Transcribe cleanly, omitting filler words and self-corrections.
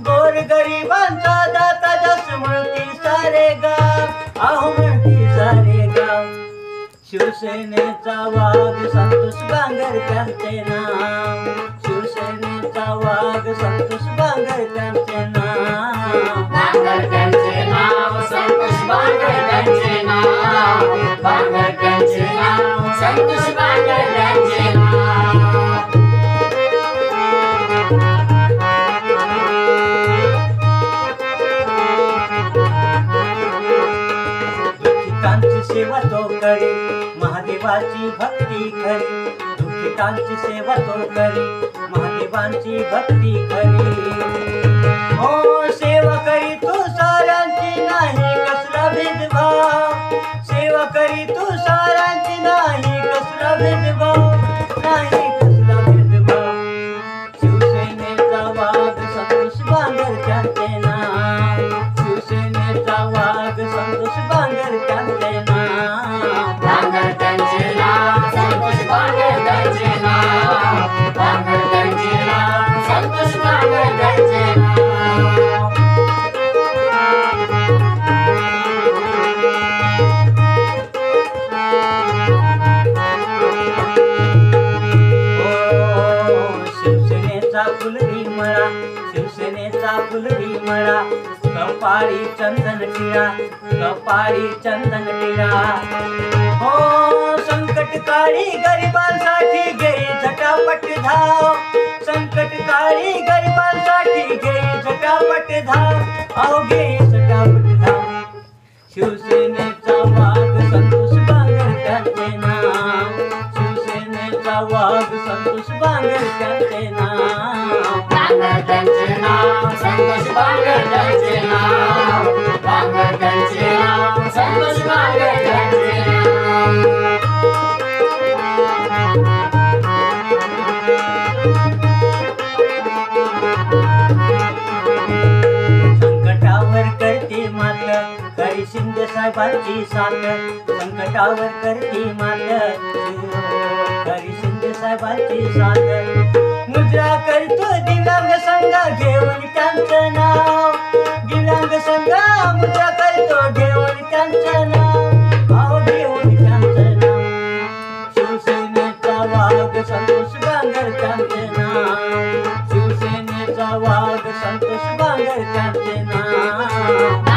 गोरगरिबांचा दाता जस म्हणती सारे गाव, अहो म्हणती सारे गाव. शिवसेनेचा वाघ संतोष बांगर त्यांचे नाव, शिवसेनेचा वाघ संतोष बांगर त्यांचे नाव. बांगर त्यांचे नाव, संतोष बांगर त्यांचे नाव, बांगर त्यांचे नाव, संतोष बांगर त्यांचे नाव. दुःखितांची सेवा तो करी, महादेवाची भक्ती खरी. दुःखितांची सेवा तो करी, महादेवांची भक्ती खरी. हो सेवा करी तू साऱ्यांची, नाही कसला भेदभाव. सेवा करी तू साऱ्यांची, नाही कसला भेदभाव, नाही कसला भेदभाव. शिवसेनेचा वाघ संतोष बांगर त्यांचे नाव, शिवसेनेचा वाघ संतोष बांगर त्यांचे नाव. बांगर त्यांचे नाव, संतोष बांगर त्यांचे नाव, बांगर त्यांचे नाव, संतोष बांगर त्यांचे नाव. शिवसेनेचा फुलरी मळा, शिवसेनेचा फुलरी मळा. कपाळी चंदन टिळा, कपाळी चंदन टिळा. हो संकट काळी गरिबांसाठी घेई झटापट धाव, संकट काळी गरिबांसाठी घेई झटापट धाव, अहो घेई झटापट धाव. शिवसेनेचा वाघ संतोष बांगर त्यांचे नाव, शिवसेनेचा वाघ संतोष बांगर त्यांचे नाव. बांगर त्यांचे नाव, संतोष बांगर त्यांचे नाव, बांगर त्यांचे नाव, संतोष बांगर त्यांचे नाव. संकटावर करते मात करी शिंदे साहेबांची साथ, संकटावर करते मात करी शिंदे साहेबांची साथ. मुद्रा करतो दिव्यांग संघ घेऊन त्यांचं नाव, दिव्यांग संघ मुद्रा करतो घेऊन त्यांचं नाव, अहो घेऊन त्यांचं नाव. शिवसेनेचा वाघ संतोष बांगर त्यांचे नाव, शिवसेनेचा वाघ संतोष बांगर त्यांचे नाव.